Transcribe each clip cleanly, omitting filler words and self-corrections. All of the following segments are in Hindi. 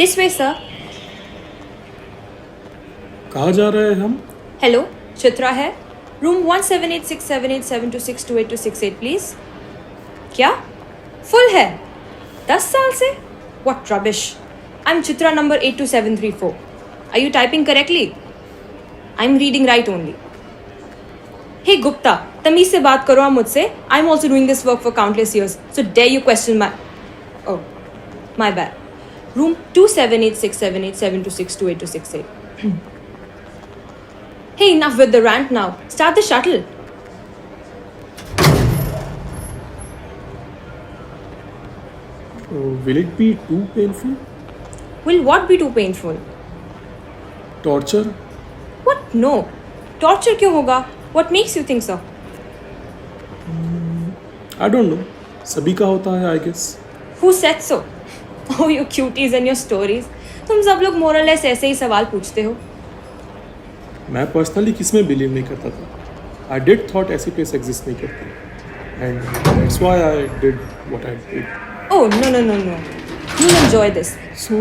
This way sir. कहाँ जा रहे हैं हम? हेलो, चित्रा है। Room 17867872628268 please. क्या फुल है? 10 साल से? What rubbish. I am Chitra number 82734। Are you typing correctly? I am reading right only. Hey Gupta, तमीज से बात करो आप मुझसे। I am also doing this work for countless years, so dare you question my oh my bad. Room 27867872628268। Hey, enough with the rant now. Start the shuttle. Will it be too painful? Will what be too painful? Torture? What? No. Torture क्यों होगा? What makes you think so? I don't know. सभी का होता है, I guess. Who said so? Oh, you cuties and your stories. तुम सब लोग more or less ऐसे ही सवाल पूछते हो। मैं पर्सनली किस में बिलीव नहीं करता था. I did thought ऐसी प्लेस एग्जिस्ट नहीं करती. And that's why I did what I did. Oh, no, no, no, no. You'll enjoy this. So,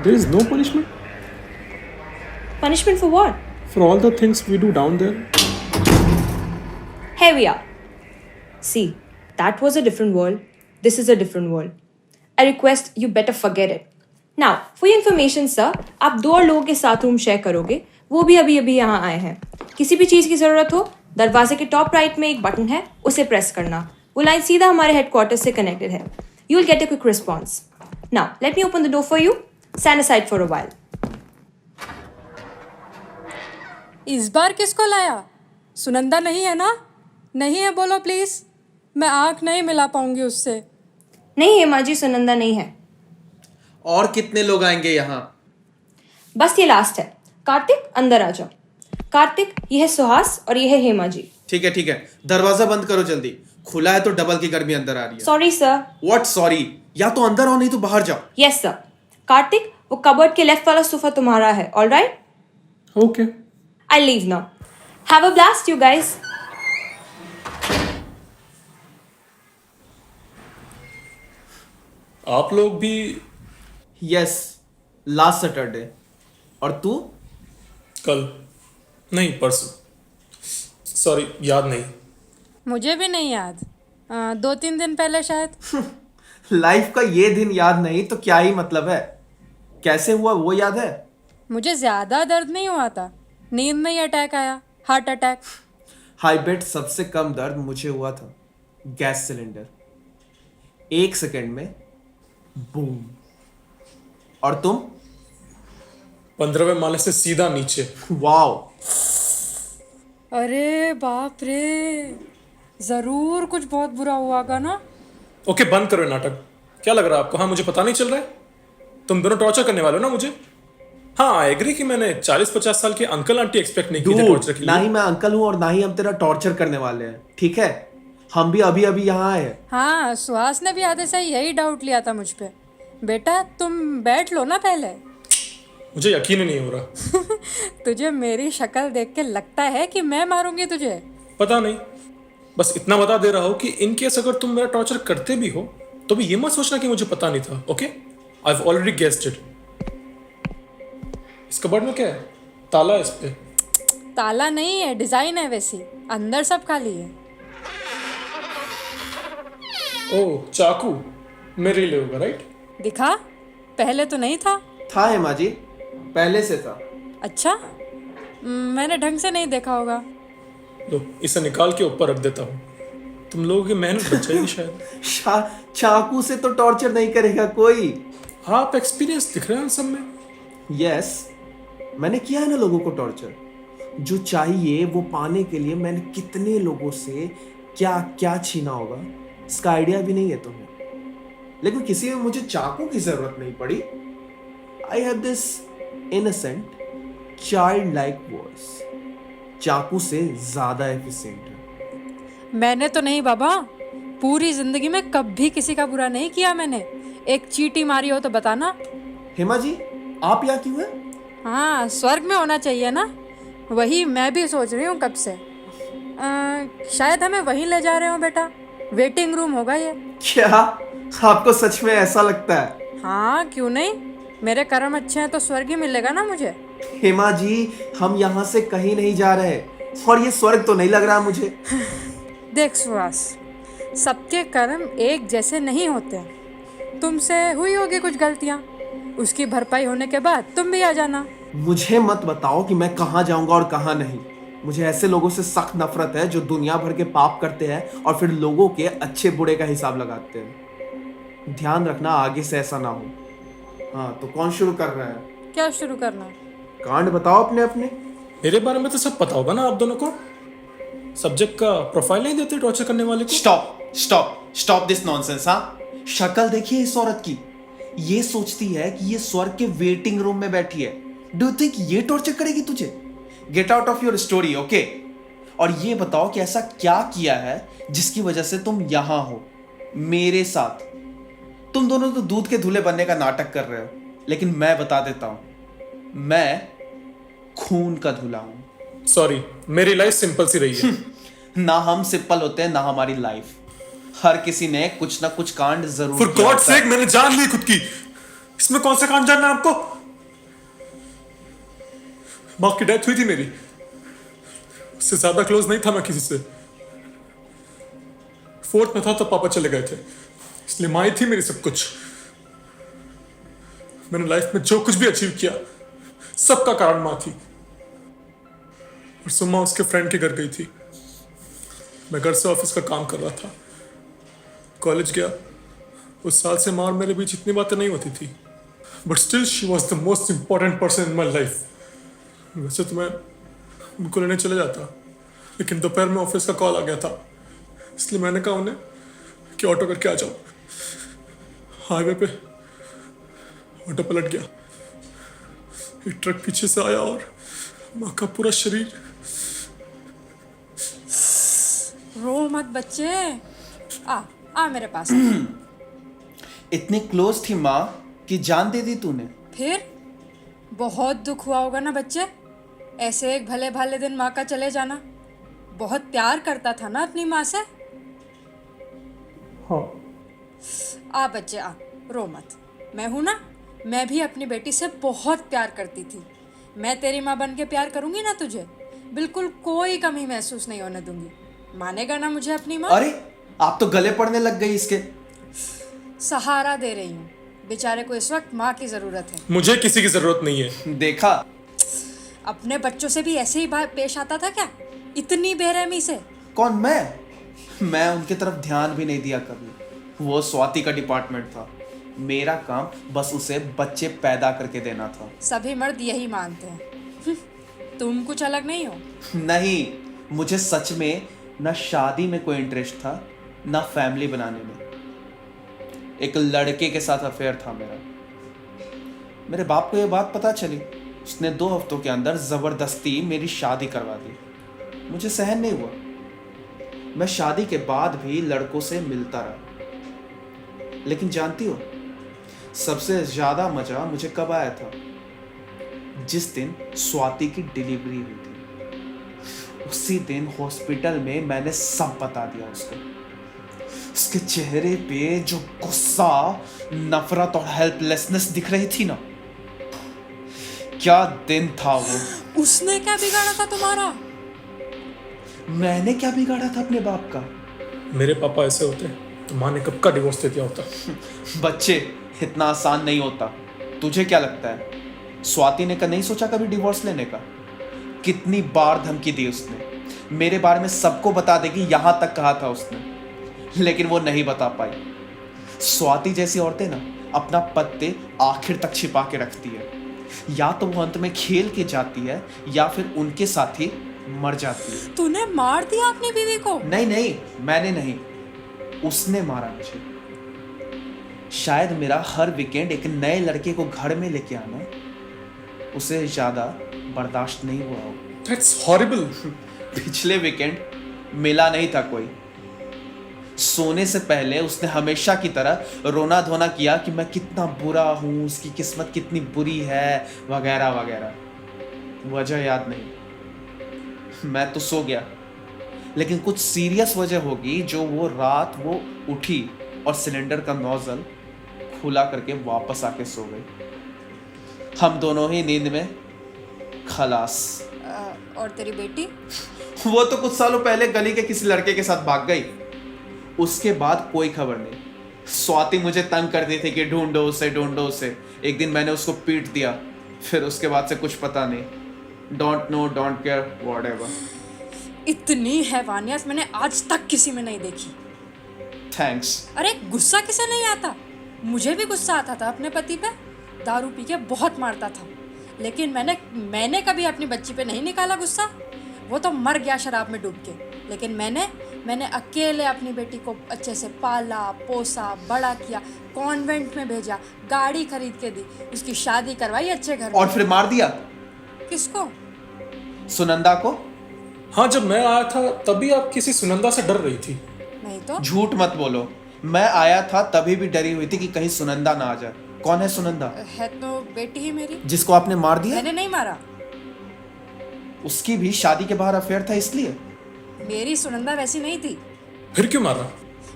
there is no punishment? Punishment for what? For all the things we do down there? Here we are. See, that was a different world. This is a different world. I request you better forget it. Now, for your information, sir, आप 2 और लोगों के साथ रूम शेयर करोगे. वो भी अभी अभी यहाँ आए हैं. किसी भी चीज़ की ज़रूरत हो, दरवाजे के टॉप राइट में एक बटन है, उसे प्रेस करना. वो लाइन सीधा हमारे हेडक्वार्टर से कनेक्टेड है. You will get a quick response. Now, let me open the door for you. Stand aside for a while. इस बार किसको लाया? सुनंदा नहीं है ना? नहीं है बोलो प्लीज. मैं आँख नहीं मिला पाऊंगी उससे. नहीं हेमा जी, सुनंदा नहीं है. और कितने लोग आएंगे यहाँ? बस ये लास्ट है. कार्तिक, अंदर आ जाओ. कार्तिक, ये है सुहास और ये है हेमा जी. ठीक है ठीक है, दरवाजा बंद करो जल्दी. खुला है तो डबल की गर्मी अंदर आ रही है. Sorry sir. What sorry? या तो अंदर आओ नहीं तो बाहर जाओ. Yes sir. कार्तिक, वो कबर्ड के लेफ्ट वाला सोफा तुम्हारा है. Alright? Okay. I leave now. Have a blast you guys. आप लोग भी यस, लास्ट सैटरडे. और तू? कल नहीं, परसों. सॉरी, याद नहीं. मुझे भी नहीं याद. 2-3 दिन पहले शायद. लाइफ का ये दिन याद नहीं तो क्या ही मतलब है? कैसे हुआ वो याद है? मुझे ज्यादा दर्द नहीं हुआ था. नींद में ही अटैक आया. Heart attack. हाई बेट सबसे कम दर्द मुझे हुआ था. गैस सिलेंडर 1 सेकेंड में बूम. और तुम? 15वें माले से सीधा नीचे. वाओ. अरे बाप रे. जरूर कुछ बहुत बुरा हुआ होगा ना. ओके, बंद करो ये नाटक. क्या लग रहा है आपको? हाँ, मुझे पता नहीं चल रहा है? तुम दोनों टॉर्चर करने वाले हो ना मुझे? हाँ, आई एग्री कि मैंने 40-50 साल के अंकल आंटी एक्सपेक्ट नहीं किए थे टॉर्चर के ना लिए. ही मैं अंकल हूं और ना ही हम तेरा टॉर्चर करने वाले हैं. ठीक है, हम भी अभी अभी यहाँ आए हैं. हाँ, सुहास ने भी आधे से यही डाउट लिया था मुझ पे. बेटा तुम बैठ लो ना पहले. मुझे यकीन ही नहीं हो रहा. तुझे मेरी शक्ल देख के लगता है कि मैं मारूंगी तुझे. पता नहीं, बस इतना बता दे रहा हूँ कि इन केस अगर तुम मेरा टॉर्चर करते भी हो तो भी ये मत सोचना कि मुझे पता नहीं था. Okay, I have already guessed it. इस कबर्ड में क्या है? ताला है इस पे. ताला नहीं है, डिजाइन है वैसी. अंदर सब खाली है. ओह, चाकू मेरे लिए होगा, राइट? दिखा, पहले तो नहीं था. था हेमा जी, पहले से था. अच्छा, मैंने ढंग से नहीं देखा होगा. लो, इसे निकाल के ऊपर रख देता हूँ. तुम लोगों की मेहनत बच जाएगी शायद. चाकू से तो टॉर्चर नहीं करेगा कोई. आप एक्सपीरियंस दिख रहे हैं उन सब में. यस, मैंने किया है ना लोगों को टॉर्चर. जो चाहिए वो पाने के लिए मैंने कितने लोगों से क्या क्या छीना होगा इसका आइडिया भी नहीं है तुम्हें. लेकिन किसी में मुझे चाकू की जरूरत नहीं पड़ी. I have this innocent child like voice. चाकू से ज्यादा एफिशिएंट है. मैंने तो नहीं बाबा. पूरी जिंदगी में कभी किसी का बुरा नहीं किया मैंने. एक चींटी मारी हो तो बताना. हेमा जी, आप यहाँ क्यों हैं? हाँ, स्वर्ग में होना चाहिए ना. वही मैं भी सोच रही हूँ कब से. शायद हमें वहीं ले जा रहे हो बेटा. वेटिंग रूम होगा ये. क्या आपको सच में ऐसा लगता है? हाँ, क्यों नहीं. मेरे कर्म अच्छे हैं तो स्वर्ग ही मिलेगा ना मुझे। हेमा जी, हम यहाँ से कहीं नहीं जा रहे, और ये स्वर्ग तो नहीं लग रहा मुझे। देख सुहास, सबके कर्म एक जैसे नहीं होते। तुमसे हुई होगी कुछ गलतियाँ, उसकी भरपाई होने के बाद तुम भी आ जाना। मुझे मत बताओ कि मैं कहाँ जाऊंगा और कहाँ नहीं। मुझे ऐसे लोगों से सख्त नफरत है जो दुनिया भर के पाप करते हैं और फिर लोगों के अच्छे बुरे का हिसाब लगाते हैं। ध्यान रखना आगे से ऐसा ना हो। हाँ, तो कौन शुरू कर रहा है? क्या शुरू करना? कांड बताओ अपने अपने। मेरे बारे में तो सब पता होगा ना आप दोनों को। सब्जेक्ट का प्रोफाइल नहीं देते टॉर्चर करने वाले को। Stop this nonsense. हाँ, शक्ल देखिए इस औरत की। ये सोचती है कि ये स्वर्ग के वेटिंग रूम में बैठी है। डू यू थिंक ये टॉर्चर करेगी तुझे? Get out of your story, okay? और ये बताओ कि ऐसा क्या किया है जिसकी वजह से तुम यहां हो मेरे साथ। तुम दोनों तो दूध के धुले बनने का नाटक कर रहे हो, लेकिन मैं बता देता हूं, मैं खून का धुला हूं। सॉरी, मेरी लाइफ सिंपल सी रही है। ना हम सिंपल होते हैं ना हमारी लाइफ। हर किसी ने कुछ ना कुछ कांड जरूर फॉर किया गॉड होता है। सेक, मैंने जान ली खुद की। इसमें कौन सा कांड जानना है आपको? माँ की डेथ हुई थी मेरी, उससे ज्यादा क्लोज नहीं था मैं किसी से। फोर्थ में था तो पापा चले गए थे, इसलिए माँ ही थी मेरी सब कुछ। मैंने लाइफ में जो कुछ भी अचीव किया सबका कारण माँ थी। और सुम्मा उसके फ्रेंड के घर गई थी। मैं घर से ऑफिस का काम कर रहा था, कॉलेज गया। उस साल से माँ और मेरे बीच इतनी बातें नहीं होती थी, but still she was the most important person in my life. वैसे तो मैं उनको लेने चले जाता, लेकिन दोपहर में ऑफिस का कॉल आ गया था, इसलिए मैंने कहा उन्हें कि ऑटो करके आ जाओ। हाईवे पे ऑटो पलट गया, एक ट्रक पीछे से आया और माँ का पूरा शरीर। रो मत बच्चे, आ मेरे पास। इतनी क्लोज थी माँ कि जान दे दी तूने। फिर बहुत दुख हुआ होगा ना बच्चे, ऐसे एक भले भाले दिन माँ का चले जाना। बहुत प्यार करता था ना अपनी माँ से। हाँ, आ बच्चे आ, रो मत। मैं हूं ना, मैं भी अपनी बेटी से बहुत प्यार करती थी। मैं तेरी माँ बन के प्यार करूंगी ना तुझे, बिल्कुल कोई कमी महसूस नहीं होने दूंगी। मानेगा ना मुझे अपनी माँ? अरे, आप तो गले पड़ने लग गई इसके। सहारा दे रही हूँ, बेचारे को इस वक्त माँ की जरूरत है। मुझे किसी की जरूरत नहीं है। देखा, अपने बच्चों से भी ऐसे ही पेश आता था क्या, इतनी बेरहमी से? कौन? मैं उनकी तरफ ध्यान भी नहीं दिया कभी। वो स्वाति का डिपार्टमेंट था, मेरा काम बस उसे बच्चे पैदा करके देना था। सभी मर्द यही मानते हैं। तुम कुछ अलग नहीं हो। नहीं, मुझे सच में ना शादी में कोई इंटरेस्ट था ना फैमिली बनाने में। एक लड़के के साथ अफेयर था मेरा। मेरे बाप को यह बात पता चली, उसने 2 हफ्तों के अंदर जबरदस्ती मेरी शादी करवा दी। मुझे सहन नहीं हुआ। मैं शादी के बाद भी लड़कों से मिलता रहा। लेकिन जानती हो, सबसे ज्यादा मजा मुझे कब आया था? जिस दिन स्वाति की डिलीवरी हुई थी। उसी दिन हॉस्पिटल में मैंने सब बता दिया उसको। उसके चेहरे पे जो गुस्सा, नफरत और हेल्पलेसनेस दिख रही थी ना, क्या दिन था वो। उसने क्या बिगाड़ा था तुम्हारा? मैंने क्या बिगाड़ा था अपने बाप का? मेरे पापा ऐसे होते तो माँ ने कब का डिवोर्स दे दिया होता। बच्चे, इतना आसान नहीं होता। तुझे क्या लगता है स्वाति ने नहीं सोचा कभी डिवोर्स लेने का? कितनी बार धमकी दी उसने, मेरे बारे में सबको बता देगी यहां तक कहा था उसने, लेकिन वो नहीं बता पाई। स्वाति जैसी औरतें ना अपना पत्ते आखिर तक छिपा के रखती है। या तो वो अंत में खेल के जाती है या फिर उनके साथ ही मर जाती है। तूने मार दिया अपनी बीवी को? नहीं, मैंने नहीं, उसने मारा मुझे। शायद मेरा हर वीकेंड एक नए लड़के को घर में लेके आना उसे ज्यादा बर्दाश्त नहीं हुआ हो। That's horrible. पिछले वीकेंड मिला नहीं था कोई। सोने से पहले उसने हमेशा की तरह रोना धोना किया कि मैं कितना बुरा हूँ, उसकी किस्मत कितनी बुरी है, वगैरह वगैरह। वजह याद नहीं। मैं तो सो गया, लेकिन कुछ सीरियस वजह होगी जो वो रात वो उठी और सिलेंडर का नोजल खुला करके वापस आके सो गई। हम दोनों ही नींद में खलास। और तेरी बेटी? वो तो कुछ सालों पहले गली के किसी लड़के के साथ भाग गई। उसके बाद कोई खबर नहीं। स्वाति मुझे तंग करती थी कि ढूंढो उसे ढूंढो उसे। एक दिन मैंने उसको पीट दिया, फिर उसके बाद से कुछ पता नहीं। Don't know, don't care, whatever. इतनी हैवानियत मैंने आज तक किसी में नहीं देखी। थैंक्स। अरे गुस्सा किसे नहीं आता? मुझे भी गुस्सा आता था अपने पति पे। दारू पी के बहुत मारता था, लेकिन मैंने कभी अपनी बच्ची पे नहीं निकाला गुस्सा। वो तो मर गया शराब में डूब के, लेकिन मैंने अकेले अपनी बेटी को अच्छे से पाला पोसा, बड़ा किया, कॉन्वेंट में भेजा, गाड़ी खरीद के दी, उसकी शादी करवाई अच्छे घर में। और फिर मार दिया। किसको? सुनंदा को। हाँ, जब मैं आया था तभी आप किसी सुनंदा से डर रही थी। नहीं तो। झूठ मत बोलो, मैं आया था तभी भी डरी हुई थी कि कहीं सुनंदा ना आ जाए। कौन है सुनंदा? है तो बेटी ही मेरी। जिसको आपने मार दिया? मैंने नहीं मारा। उसकी भी शादी के बाहर अफेयर था इसलिए? मेरी सुनंदा वैसी नहीं थी। फिर क्यों मारा?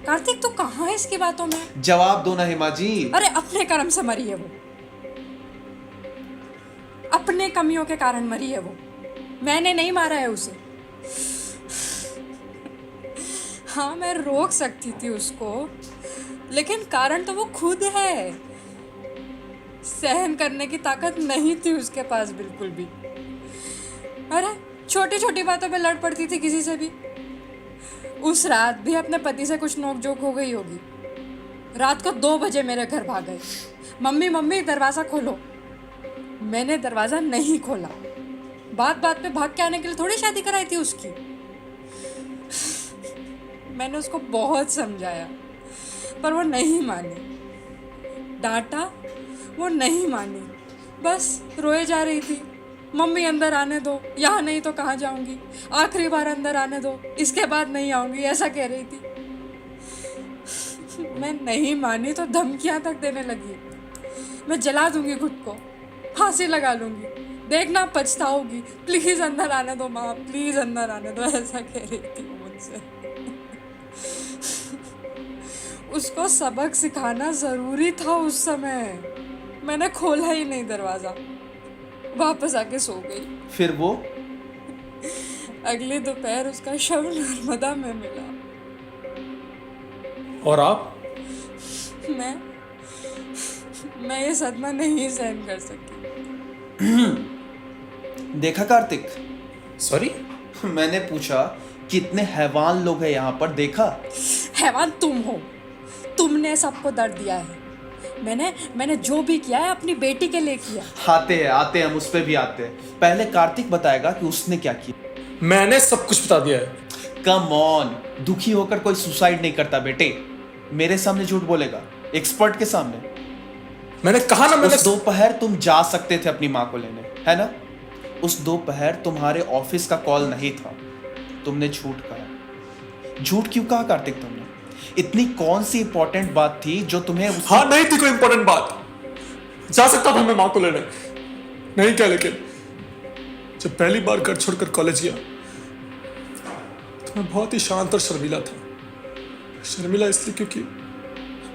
कार्तिक तू कहाँ है इसकी बातों में? जवाब दो ना हिमा जी। अरे अपने कर्म से मरी है वो, अपने कमियों के कारण मरी है वो। मैंने नहीं मारा है उसे। हाँ, मैं रोक सकती थी उसको, लेकिन कारण तो वो खुद है। सहन करने की ताकत नहीं थी उसके पास बिल्कुल भी। अरे छोटी छोटी बातों पे लड़ पड़ती थी किसी से भी। उस रात भी अपने पति से कुछ नोकझोंक हो गई होगी। रात को 2 बजे मेरे घर भाग गई, मम्मी मम्मी दरवाज़ा खोलो। मैंने दरवाज़ा नहीं खोला। बात बात पे भाग के आने के लिए थोड़ी शादी कराई थी उसकी। मैंने उसको बहुत समझाया, पर वो नहीं मानी। डांटा, वो नहीं मानी। बस रोए जा रही थी, मम्मी अंदर आने दो, यहाँ नहीं तो कहाँ जाऊंगी, आखिरी बार अंदर आने दो, इसके बाद नहीं आऊंगी, ऐसा कह रही थी। मैं नहीं मानी तो धमकियां तक देने लगी। मैं जला दूंगी खुद को, फांसी लगा लूंगी, देखना पछताओगी, प्लीज अंदर आने दो माँ, प्लीज अंदर आने दो, ऐसा कह रही थी मुझसे। उसको सबक सिखाना जरूरी था उस समय। मैंने खोला ही नहीं दरवाजा, वापस आके सो गई। फिर वो? अगली दोपहर उसका शव नर्मदा में मिला। और आप? मैं ये सदमा नहीं सहन कर सकी। देखा कार्तिक? सॉरी? मैंने पूछा कितने हैवान लोग हैं यहाँ पर, देखा? हैवान तुम हो। तुमने सबको दर्द दिया है। मैंने जो भी किया है अपनी बेटी के लिए किया। आते हैं हम उस पे भी आते हैं। पहले कार्तिक बताएगा कि उसने क्या किया। मैंने सब कुछ बता दिया है। कम ऑन, दुखी होकर कोई सुसाइड नहीं करता बेटे। मेरे सामने झूठ बोलेगा, एक्सपर्ट के सामने। मैंने कहा ना, मैंने उस दोपहर तुम जा सकते थे अपनी माँ को लेने, है ना? उस दोपहर तुम्हारे ऑफिस का कॉल नहीं था, तुमने झूठ कहा। झूठ क्यों कहा कार्तिक तुमने? इतनी कौन सी इंपॉर्टेंट बात थी जो तुम्हें हाँ, नहीं थी कोई इंपॉर्टेंट बात। जा सकता था मैं माँ को लेने, नहीं क्या। लेकिन जब पहली बार घर छोड़कर कॉलेज गया तो मैं बहुत ही शांत और शर्मीला था। शर्मीला इसलिए क्योंकि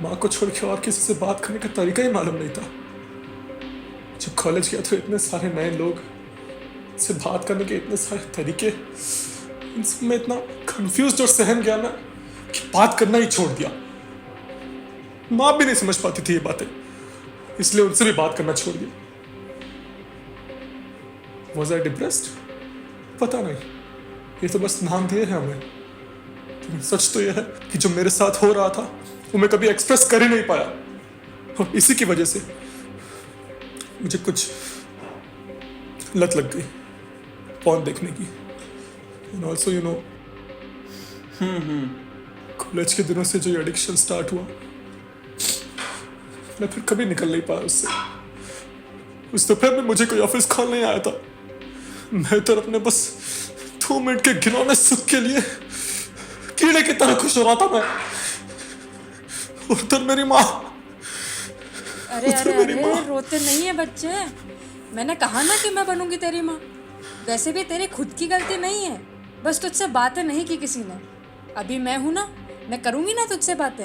माँ को छोड़ के और किसी से बात करने का तरीका ही मालूम नहीं था। जब कॉलेज गया तो इतने सारे नए लोग, से बात करने के इतने सारे तरीके, इन सब में इतना कंफ्यूज्ड और सहम गया ना कि बात करना ही छोड़ दिया। माँ भी नहीं समझ पाती थी ये बातें, इसलिए उनसे भी बात करना छोड़ दिया। Was I depressed? पता नहीं, ये तो बस नाम दिए हैं हमें। लेकिन सच तो यह है कि जो मेरे साथ हो रहा था वो मैं कभी एक्सप्रेस कर ही नहीं पाया, और इसी की वजह से मुझे कुछ लत लग गई पॉर्न देखने की। And also you know, college के दिनों से जो एडिक्शन स्टार्ट हुआ, मैं फिर कभी निकल नहीं पाया उससे। उस दोपहर में मुझे कोई ऑफिस कॉल नहीं आया था। मैं तो अपने बस 2 मिनट के घिनौने सुख के लिए कीड़े की तरह खुश हो रहा था मैं। उधर मेरी माँ। अरे रोते नहीं है बच्चे। मैंने कहा ना कि मैं बनूंगी तेरी माँ। वैसे भी तेरी खुद की गलती नहीं है, बस तुझसे बातें नहीं की किसी ने। अभी मैं हूं ना, मैं करूंगी ना तुझसे बातें।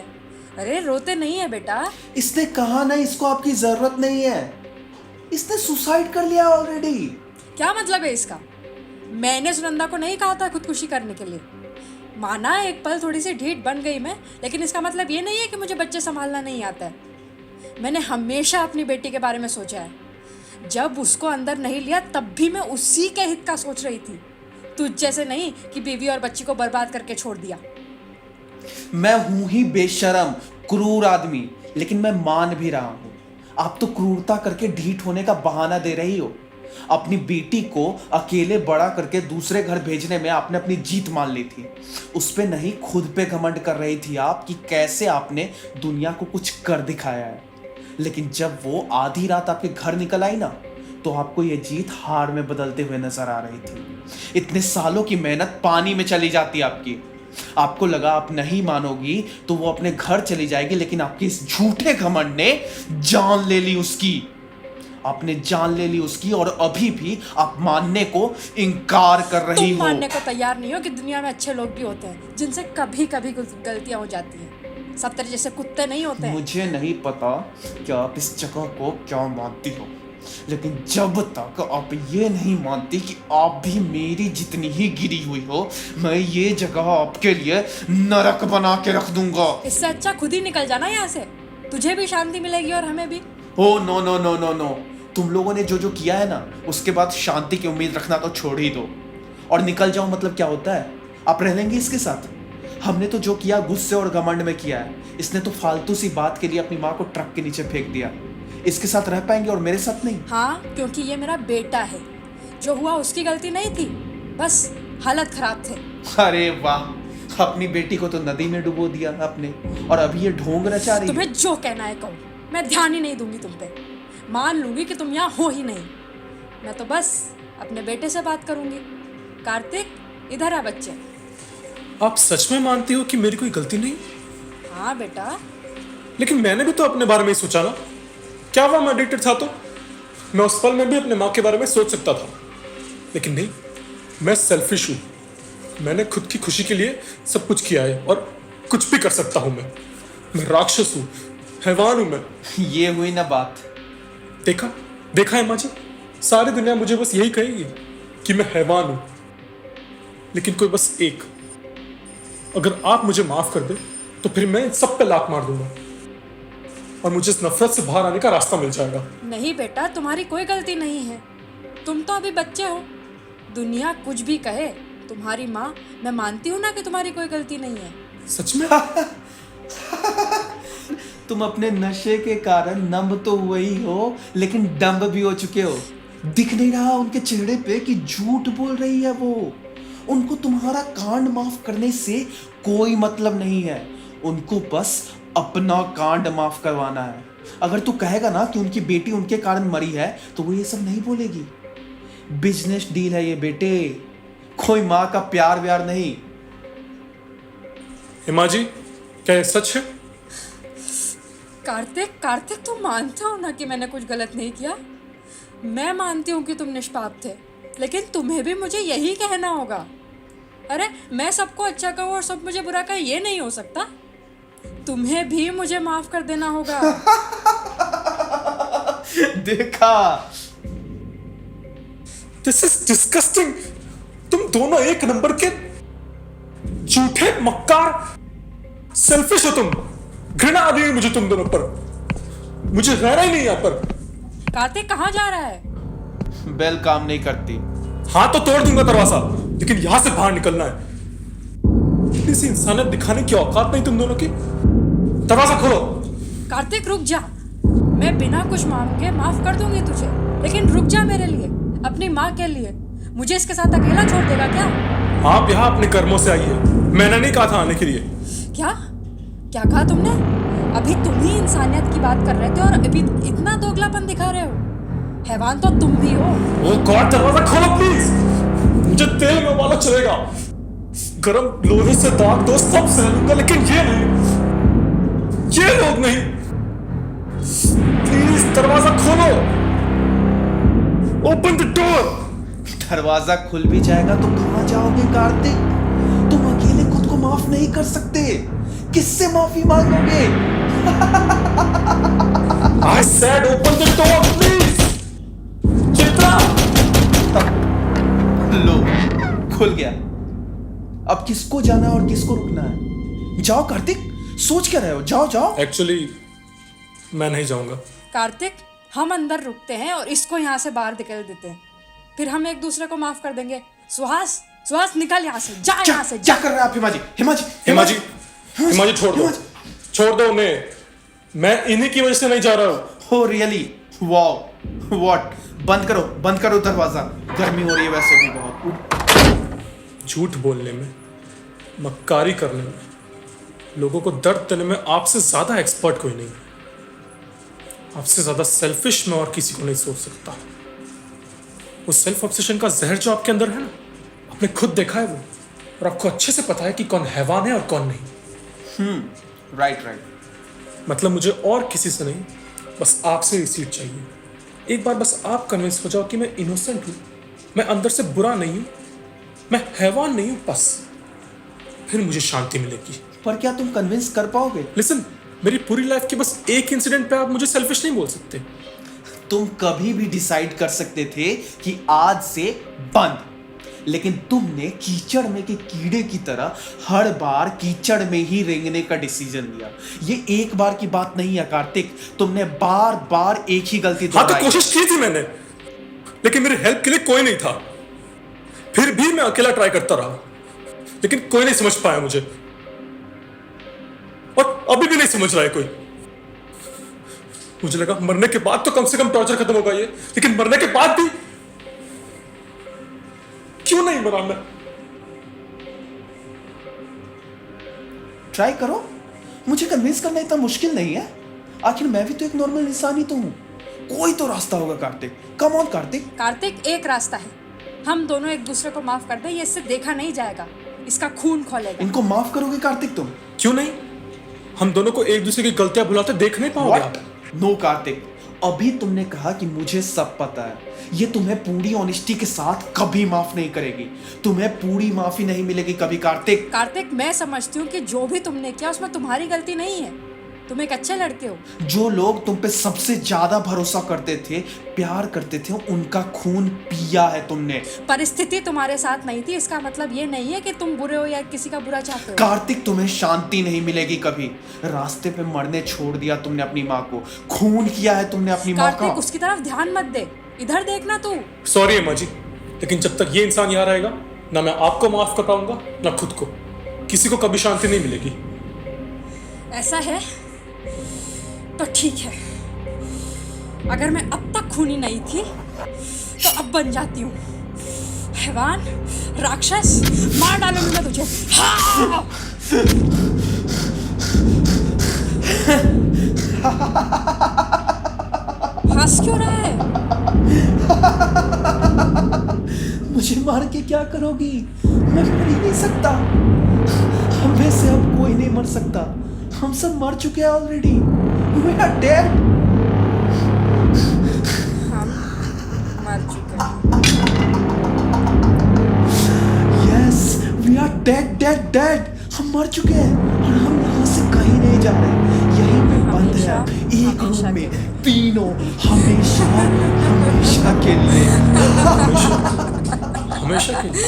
अरे रोते नहीं है बेटा। इसने कहा ना इसको आपकी जरूरत नहीं है। इसने सुसाइड कर लिया ऑलरेडी। क्या मतलब है इसका? मैंने सुनंदा को नहीं कहा था खुदकुशी करने के लिए। माना एक पल थोड़ी सी ढीठ बन गई मैं, लेकिन इसका मतलब ये नहीं है कि मुझे बच्चे संभालना नहीं आता है। मैंने हमेशा अपनी बेटी के बारे में सोचा है। जब उसको अंदर नहीं लिया तब भी मैं उसी के हित का सोच रही थी, तुझ जैसे नहीं कि बीवी और बच्ची को बर्बाद करके छोड़ दिया। मैं हूं ही बेशरम क्रूर आदमी, लेकिन मैं मान भी रहा हूं। आप तो क्रूरता करके ढीठ होने का बहाना दे रही हो। अपनी बेटी को अकेले बड़ा करके दूसरे घर भेजने में आपने अपनी जीत मान ली थी। उस पे नहीं, खुद पे घमंड कर रही थी आप कि कैसे आपने दुनिया को कुछ कर दिखाया है। लेकिन जब वो आधी रात आपके घर निकल आई ना, तो आपको ये जीत हार में बदलते हुए नजर आ रही थी। इतने सालों की मेहनत पानी में चली जाती आपकी। आपको लगा आप नहीं मानोगी तो वो अपने घर चली जाएगी, लेकिन आपके इस झूठे घमंड ने जान ले ली उसकी। आपने जान ले ली उसकी और अभी भी आप मानने को इनकार कर रही तुम हो। मानने को तैयार नहीं हो कि दुनिया में अच्छे लोग भी होते हैं जिनसे कभी कभी गलतियां हो जाती हैं। सब तेरे जैसे कुत्ते नहीं होते हैं। मुझे नहीं पता कि आप इस जगह को क्या मानती हो, लेकिन जब तक आप ये नहीं मानती कि आप भी मेरी जितनी ही गिरी हुई हो, मैं ये जगह आपके लिए नरक बना के रख दूंगा। इससे अच्छा खुद ही निकल जाना यहाँ से, तुझे भी शांति मिलेगी और हमें भी। Oh no no no no no, तुम लोगों ने जो जो किया है ना, उसके बाद शांति की उम्मीद रखना तो छोड़ ही दो। और निकल जाओ मतलब क्या होता है? आप रह लेंगे इसके साथ? हमने तो जो किया गुस्से और घमंड में किया है। इसने तो फालतू सी बात के लिए अपनी माँ को ट्रक के नीचे फेंक दिया। इसके साथ रह पाएंगे और मेरे साथ नहीं? हाँ, क्योंकि ये मेरा बेटा है। जो हुआ उसकी गलती नहीं थी, बस हालत खराब थे। अरे वाह, अपनी बेटी को तो नदी में डुबो दिया आपने, और अभी ये ढोंग रचा रही है। तुम्हें जो कहना है कहो, मैं ध्यान ही नहीं दूंगी तुम पे। मान लूंगी कि तुम यहाँ हो ही नहीं। मैं तो बस अपने बेटे से बात करूंगी। कार्तिक, इधर आ बच्चे। आप सच में मानती हो कि मेरी कोई गलती नहीं? हाँ बेटा। लेकिन मैंने भी तो अपने बारे में ही सोचा ना। क्या हुआ मैं एडिक्टेड था तो मैं उस पल में भी अपने माँ के बारे में सोच सकता था, लेकिन नहीं, मैं सेल्फिश हूँ। मैंने खुद की खुशी के लिए सब कुछ किया है और कुछ भी कर सकता हूँ। मैं राक्षस हूँ, हैवान हूँ मैं। ये हुई ना बात। देखा देखा है माँ जी, सारी दुनिया मुझे बस यही कहेगी कि मैं हैवान हूँ। लेकिन कोई बस एक, अगर आप मुझे माफ कर दे तो फिर मैं इन सब पे लात मार दूंगा और मुझे इस नफरत से बाहर आने का रास्ता मिल जाएगा। नहीं बेटा, तुम्हारी कोई गलती नहीं है। तुम तो अभी बच्चे हो। दुनिया कुछ भी कहे, तुम्हारी माँ, मैं मानती हूँ ना कि तुम्हारी कोई गलती नहीं है। सच में? तुम अपने नशे के कारण नंब तो हुए ही हो, लेकिन डंब भी हो चुके हो। दिख नहीं रहा उनके चेहरे पे कि झूठ बोल रही है वो। उनको तुम्हारा कांड माफ करने से कोई मतलब नहीं है। उनको बस अपना कांड माफ करवाना है। अगर तू कहेगा ना कि उनकी बेटी उनके कारण मरी है, तो वो ये सब नहीं बोलेगी। बिजनेस डील है ये बेटे, कोई माँ का प्यार व्यार नहीं। हिमा जी, क्या ये सच है? कार्तिक, तुम मानते हो ना कि मैंने कुछ गलत नहीं किया? मैं मानती हूँ कि तुम निष्पाप थे, लेकिन तुम्हें भी मुझे यही कहना होगा। अरे मैं सबको अच्छा कहूँ और सब मुझे बुरा कहे, ये नहीं हो सकता। तुम्हें भी मुझे माफ कर देना होगा। देखा, दिस इज डिस्गस्टिंग। तुम दोनों एक नंबर के झूठे मक्कार, सेल्फिश हो तुम। घृणा आ रही है मुझे तुम दोनों पर। मुझे रहना ही नहीं यहाँ पर। कार्तिक कहाँ जा रहा है? बेल काम नहीं करती। हाँ तो तोड़ दूंगा दरवाजा, लेकिन यहां से बाहर निकलना है। किसी इंसानियत दिखाने की औकात नहीं तुम दोनों की। दरवाजा खोलो। कार्तिक रुक जा, मैं बिना कुछ मांगे माफ कर दूंगी तुझे, लेकिन रुक जा मेरे लिए, अपनी माँ के लिए। मुझे इसके साथ अकेला छोड़ देगा क्या? आप यहाँ अपने कर्मों से आई है, मैंने नहीं कहा था आने के लिए। क्या क्या कहा तुमने? अभी तुम ही इंसानियत की बात कर रहे थे और अभी इतना दोगलापन दिखा रहे हो। हैवान तो तुम भी हो। ओ गॉड, दरवाजा खोलो प्लीज। मुझे तेल में उबाला चलेगा, गरम लोहे से दाग दो, सब सह लूंगा, लेकिन ये नहीं, ये लोग नहीं। प्लीज दरवाजा खोलो। Open the door. दरवाजा खुल भी जाएगा तो कहां जाओगे कार्तिक? तुम अकेले खुद को माफ नहीं कर सकते, किससे माफी मांगोगे? I said open the door, please. Chitra! लो, खुल गया। अब किसको जाना है और किसको रुकना है? जाओ कार्तिक, सोच क्या रहे हो? जाओ जाओ। एक्चुअली मैं नहीं जाऊंगा। कार्तिक, हम अंदर रुकते हैं और इसको यहाँ से बाहर निकल देते हैं, फिर हम एक दूसरे को माफ कर देंगे। सुहास, सुहास निकल यहाँ से, जा यहाँ से, क्या कर रहे हैं आप? हिमाजी, हिमाजी, हिमाजी, हिमाजी छोड़ दो, छोड़ दो उन्हें। मैं इन्हीं की वजह से नहीं जा रहा हूँ। हो रियली? Wow, what? बंद करो दरवाजा, गर्मी हो रही है वैसे भी बहुत। झूठ बोलने में, मक्कारी करने में, लोगों को दर्द देने में आपसे ज्यादा एक्सपर्ट कोई नहीं। आपसे ज्यादा सेल्फिश मैं और किसी को नहीं सोच सकता। वो सेल्फ ऑब्सेशन का जहर जो आपके अंदर है ना, आपने खुद देखा है वो, और आपको अच्छे से पता है कि कौन हैवान है और कौन नहीं। राइट। मतलब मुझे और किसी से नहीं, बस आपसे ही सीट चाहिए। एक बार बस आप कन्विंस हो जाओ कि मैं इनोसेंट हूं, मैं अंदर से बुरा नहीं हूं, मैं हैवान नहीं हूं, बस फिर मुझे शांति मिलेगी। पर क्या तुम कन्विंस कर पाओगे? लिसन, मेरी पूरी लाइफ के बस एक इंसिडेंट पे आप मुझे सेल्फिश नहीं बोल सकते। तुम कभी भी डिसाइड कर सकते थे कि आज से बंद, लेकिन तुमने कीचड़ में के कीड़े की तरह हर बार कीचड़ में ही रेंगने का डिसीजन लिया। ये एक बार की बात नहीं है कार्तिक, तुमने बार बार एक ही गलती हाँ तो दोहराई। कोशिश की थी मैंने, लेकिन मेरी हेल्प के लिए कोई नहीं था। फिर भी मैं अकेला ट्राई करता रहा, लेकिन कोई नहीं समझ पाया मुझे, और अभी भी नहीं समझ रहा है कोई। मुझे लगा मरने के बाद तो कम से कम टॉर्चर खत्म होगा ये, लेकिन मरने के बाद भी क्यों नहीं मरा मैं? ट्राई करो, मुझे कन्विंस करना इतना मुश्किल नहीं है। आखिर मैं भी तो एक नॉर्मल इंसान ही तो हूं। कोई तो रास्ता होगा कार्तिक, कम ऑन कार्तिक। कार्तिक, एक रास्ता है, हम दोनों एक दूसरे को माफ कर दें। ये इससे देखा नहीं जाएगा, इसका खून खोलेगा। इनको माफ करोगे कार्तिक तुम? क्यों नहीं? हम दोनों को एक दूसरे की गलतियां भुलाते देख नहीं पाओगे आप? नो कार्तिक, अभी तुमने कहा कि मुझे सब पता है। ये तुम्हें पूरी ऑनेस्टी के साथ कभी माफ नहीं करेगी, तुम्हें पूरी माफी नहीं मिलेगी कभी कार्तिक। कार्तिक, मैं समझती हूँ कि जो भी तुमने किया उसमें तुम्हारी गलती नहीं है। तुम एक अच्छे लड़के हो। जो लोग तुम पे सबसे ज्यादा भरोसा करते थे, प्यार करते थे, उनका खून पिया है तुमने। परिस्थिति तुम्हारे साथ नहीं थी, इसका मतलब ये नहीं है कि तुम बुरे हो या किसी का बुरा चाहते हो। कार्तिक, तुम्हें शांति नहीं मिलेगी कभी। रास्ते पे मरने छोड़ दिया तुमने अपनी माँ को, खून किया है तुमने अपनी माँ का। कार्तिक, उसकी तरफ ध्यान मत दे, इधर देखना तू। सॉरी अम्मा जी, लेकिन जब तक ये इंसान यहाँ रहेगा, ना मैं आपको माफ कर पाऊंगा ना खुद को। किसी को कभी शांति नहीं मिलेगी। ऐसा है तो ठीक है, अगर मैं अब तक खूनी नहीं थी तो अब बन जाती हूँ। हैवान, राक्षस, मार डालूंगी मैं तुझे। हाँ! हंस क्यों रहा है? मुझे मार के क्या करोगी? मैं मर ही नहीं सकता। हम में से अब कोई नहीं मर सकता। हम सब मर चुके हैं ऑलरेडी। We are dead. हम मर चुके हैं। Yes, we are dead. हम मर चुके हैं और हम यहाँ से कहीं नहीं जा रहे। यहीं पे बंद है, एक हमेशा रूम के में, तीनों, हमेशा के लिए। हमेशा के लिए।